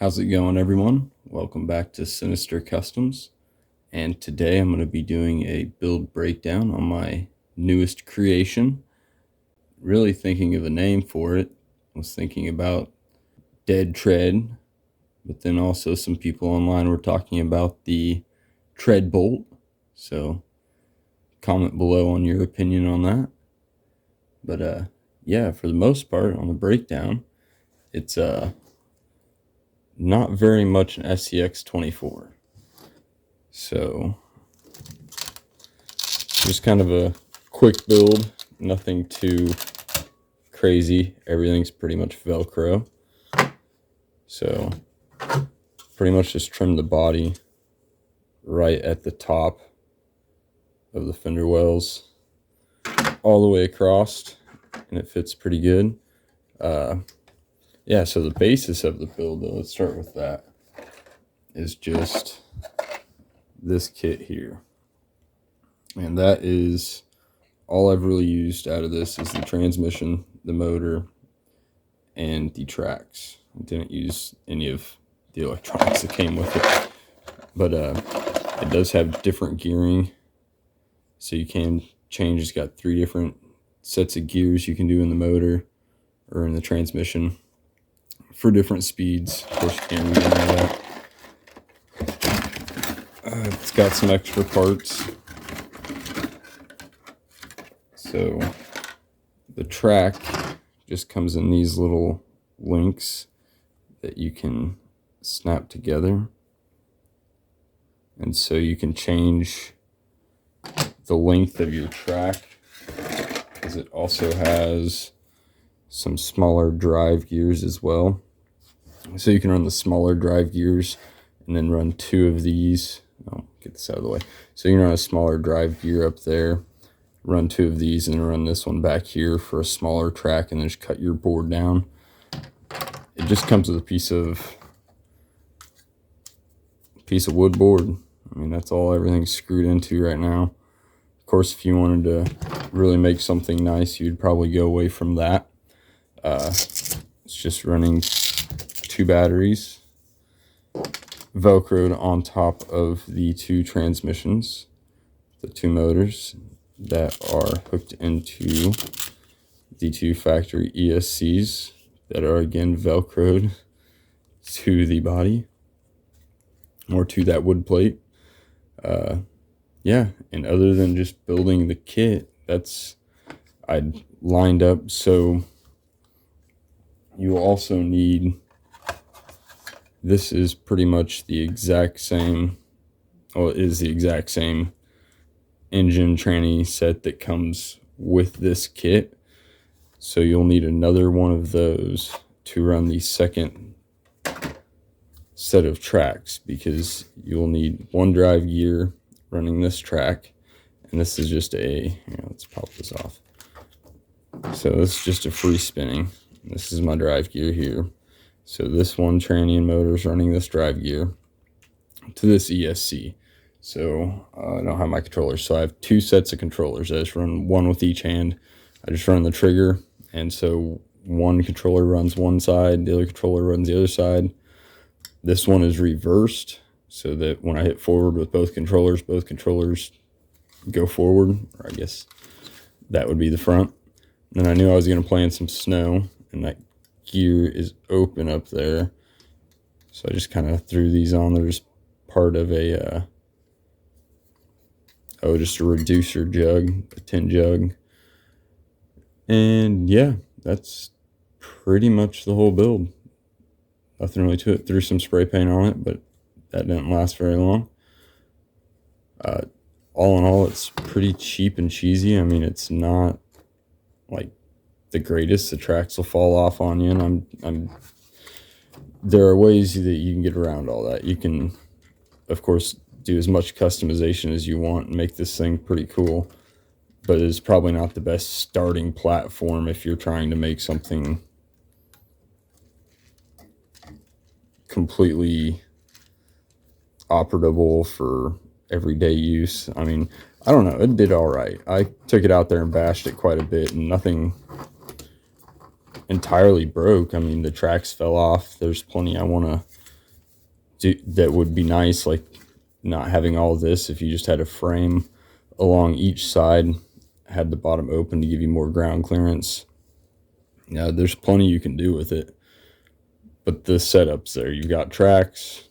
How's it going, everyone? Welcome back to Sinister Customs, and today I'm going to be doing a build breakdown on my newest creation. Really thinking of a name for it. I was thinking about Dead Tread, but then also some people online were talking about the Treadbolt, so comment below on your opinion on that. But yeah, for the most part on the breakdown, it's not very much an Scx24. So just kind of a quick build, nothing too crazy. Everything's pretty much Velcro. So pretty much just trim the body right at the top of the fender wells all the way across, and it fits pretty good. Yeah, so the basis of the build, though, let's start with that, is just this kit here. And that is all I've really used out of this is the transmission, the motor, and the tracks. I didn't use any of the electronics that came with it. But it does have different gearing, so you can change. It's got 3 different sets of gears you can do in the motor or in the transmission for different speeds. Of course, you can't read any of that. It's got some extra parts. So the track just comes in these little links that you can snap together. And so you can change the length of your track, because it also has some smaller drive gears as well. So you can run the smaller drive gears and then run 2 of these. I'll get this out of the way. So you can run a smaller drive gear up there, run 2 of these, and run this one back here for a smaller track, and then just cut your board down. It just comes with a piece of wood board. I mean, that's all everything's screwed into right now. Of course, if you wanted to really make something nice, you'd probably go away from that. It's just running 2 batteries Velcroed on top of the 2 transmissions, the 2 motors that are hooked into the 2 factory ESCs that are again Velcroed to the body or to that wood plate. Yeah, and other than just building the kit, I lined up. So you also need, this is pretty much the exact same, well, it is the exact same engine tranny set that comes with this kit. So you'll need another one of those to run the second set of tracks, because you'll need 1 drive gear running this track, and this is just let's pop this off. So this is just a free spinning. This is my drive gear here. So this one tranny and motor is running this drive gear to this ESC. So I don't have my controllers, so I have 2 sets of controllers. I just run 1 with each hand. I just run the trigger, and so one controller runs one side, the other controller runs the other side. This one is reversed, so that when I hit forward with both controllers go forward, or I guess that would be the front. And then I knew I was going to play in some snow, and that gear is open up there. So I just kind of threw these on. They're just part of just a reducer jug, a tin jug. And yeah, that's pretty much the whole build. Nothing really to it. Threw some spray paint on it, but that didn't last very long. All in all, it's pretty cheap and cheesy. I mean, it's not like the greatest. The tracks will fall off on you, and there are ways that you can get around all that. You can, of course, do as much customization as you want and make this thing pretty cool, but it's probably not the best starting platform if you're trying to make something completely operable for everyday use. I mean, I don't know, it did all right. I took it out there and bashed it quite a bit, and nothing entirely broke. I mean, the tracks fell off. There's plenty I want to that would be nice, like not having all this. If you just had a frame along each side, had the bottom open to give you more ground clearance. Now, there's plenty you can do with it, but the setup's there. You've got tracks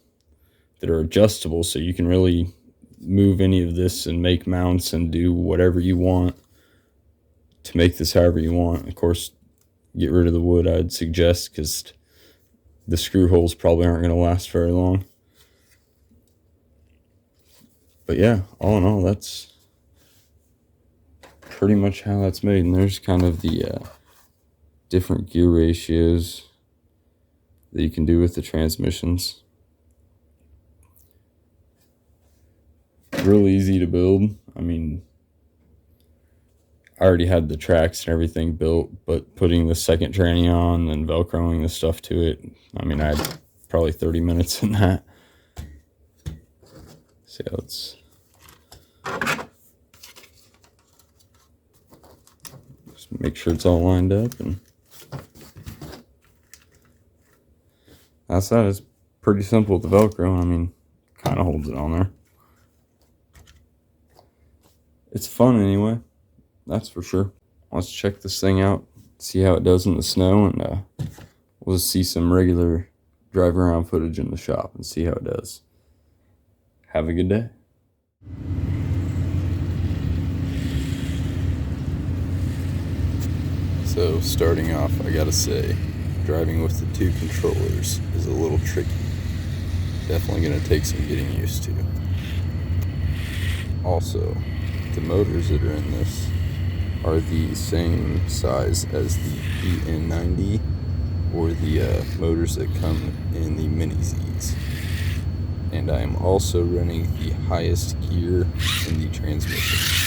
that are adjustable, so you can really move any of this and make mounts and do whatever you want to make this however you want. Of course, get rid of the wood, I'd suggest, because the screw holes probably aren't going to last very long. But yeah, all in all, that's pretty much how that's made. And there's kind of the different gear ratios that you can do with the transmissions. Real easy to build. I mean, I already had the tracks and everything built, but putting the second tranny on and velcroing the stuff to it, I mean, I had probably 30 minutes in that. So let's just make sure it's all lined up, and that's that. It's pretty simple with the Velcro. I mean, kind of holds it on there. It's fun anyway, that's for sure. Let's check this thing out, see how it does in the snow, and we'll just see some regular drive around footage in the shop and see how it does. Have a good day. So starting off, I gotta say, driving with the two controllers is a little tricky. Definitely gonna take some getting used to. Also, the motors that are in this are the same size as the EN90 or the motors that come in the Mini Zs. And I am also running the highest gear in the transmission.